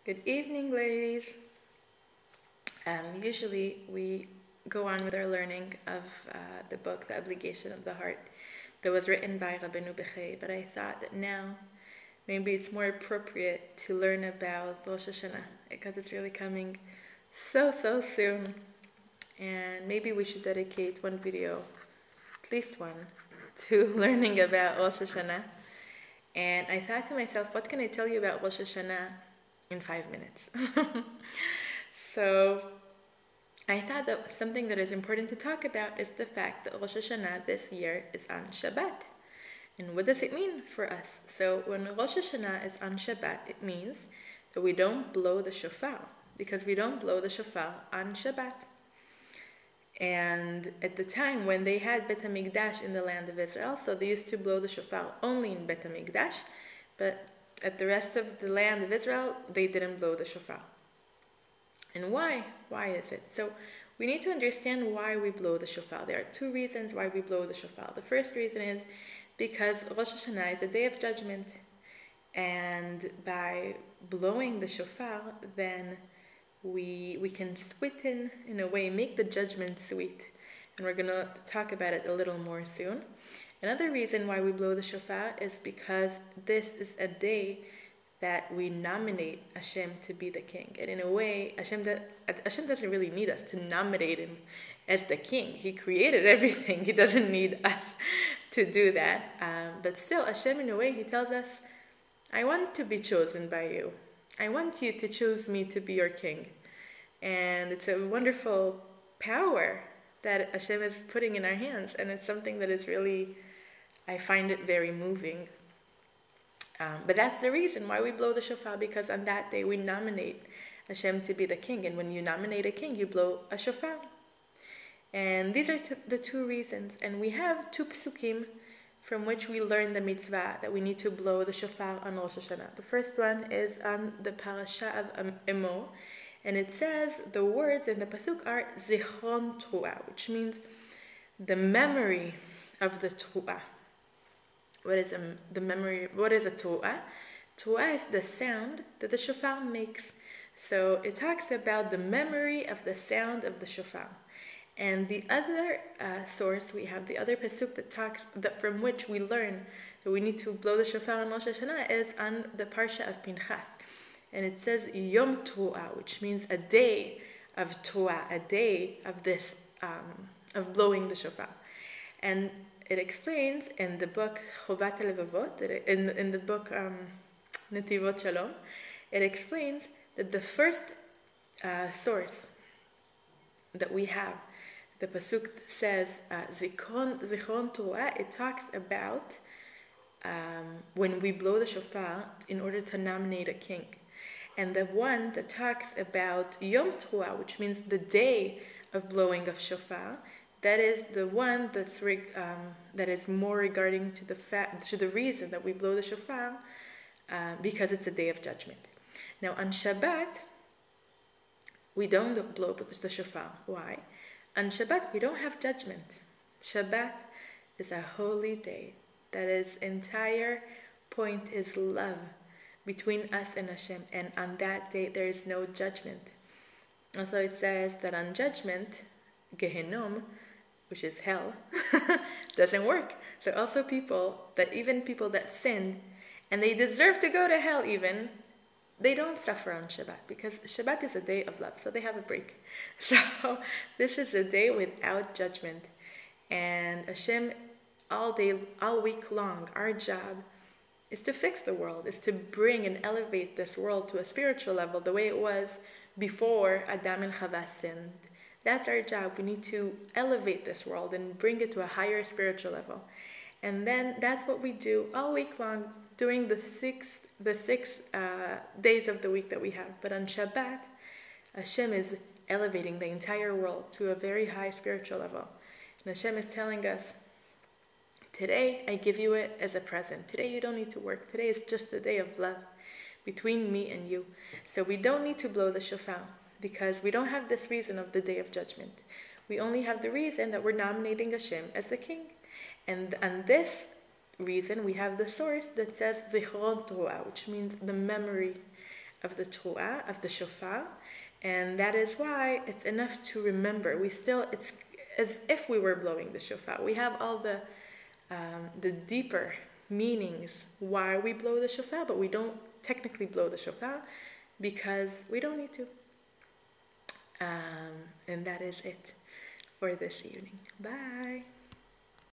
Good evening, ladies. Usually we go on with our learning of the book, The Obligation of the Heart, that was written by Rabbeinu Bechei, but I thought that now maybe it's more appropriate to learn about Rosh Hashanah, because it's really coming so soon, and maybe we should dedicate one video, at least one, to learning about Rosh Hashanah. And I thought to myself, what can I tell you about Rosh Hashanah in 5 minutes? So I thought that something that is important to talk about is the fact that Rosh Hashanah this year is on Shabbat. And what does it mean for us? So when Rosh Hashanah is on Shabbat, it means that we don't blow the shofar, because we don't blow the shofar on Shabbat. And at the time when they had Bet HaMikdash in the land of Israel, so they used to blow the shofar only in Bet HaMikdash, but at the rest of the land of Israel, they didn't blow the shofar. And why? Why is it? So we need to understand why we blow the shofar. There are two reasons why we blow the shofar. The first reason is because Rosh Hashanah is a day of judgment. And by blowing the shofar, then we can sweeten, in a way, make the judgment sweet. And we're going to talk about it a little more soon. Another reason why we blow the shofar is because this is a day that we nominate Hashem to be the king. And in a way, Hashem doesn't really need us to nominate him as the king. He created everything. He doesn't need us to do that. But still, Hashem, in a way, he tells us, I want to be chosen by you. I want you to choose me to be your king. And it's a wonderful power that Hashem is putting in our hands. And it's something that is really, I find it very moving. But that's the reason why we blow the shofar, because on that day we nominate Hashem to be the king. And when you nominate a king, you blow a shofar. And these are the two reasons. And we have two psukim from which we learn the mitzvah that we need to blow the shofar on Rosh Hashanah. The first one is on the parasha of Emor. And it says, the words in the pasuk are zichron truah, which means the memory of the truah. What is the memory? What is a truah? Truah is the sound that the shofar makes. So it talks about the memory of the sound of the shofar. And the other source, we have the other pasuk that from which we learn that we need to blow the shofar on Rosh Hashanah, is on the parsha of Pinchas. And it says Yom Truah, which means a day of Truah, a day of this, of blowing the shofar. And it explains in the book Chovat HaLevavot, in the book Netivot Shalom, it explains that the first source that we have, the pasuk says Zichron Truah, it talks about when we blow the shofar in order to nominate a king. And the one that talks about Yom Truah, which means the day of blowing of shofar, that is the one that is more regarding to the reason that we blow the shofar, because it's a day of judgment. Now on Shabbat, we don't blow the shofar. Why? On Shabbat, we don't have judgment. Shabbat is a holy day. That its entire point is love between us and Hashem. And on that day, there is no judgment. Also, it says that on judgment, Gehenom, which is hell, doesn't work. So also even people that sin, and they deserve to go to hell even, they don't suffer on Shabbat, because Shabbat is a day of love, so they have a break. So this is a day without judgment. And Hashem, all week long, our job is to fix the world, is to bring and elevate this world to a spiritual level, the way it was before Adam and Chava sinned. That's our job. We need to elevate this world and bring it to a higher spiritual level. And then that's what we do all week long during the six days of the week that we have. But on Shabbat, Hashem is elevating the entire world to a very high spiritual level. And Hashem is telling us, today I give you it as a present. Today you don't need to work. Today is just a day of love between me and you. So we don't need to blow the shofar, because we don't have this reason of the day of judgment. We only have the reason that we're nominating Hashem as the king. And on this reason, we have the source that says Zichron Truah, which means the memory of the Tru'ah, of the Shofar, and that is why it's enough to remember. It's as if we were blowing the Shofar. We have all the deeper meanings why we blow the Shofar, but we don't technically blow the Shofar because we don't need to. And that is it for this evening. Bye.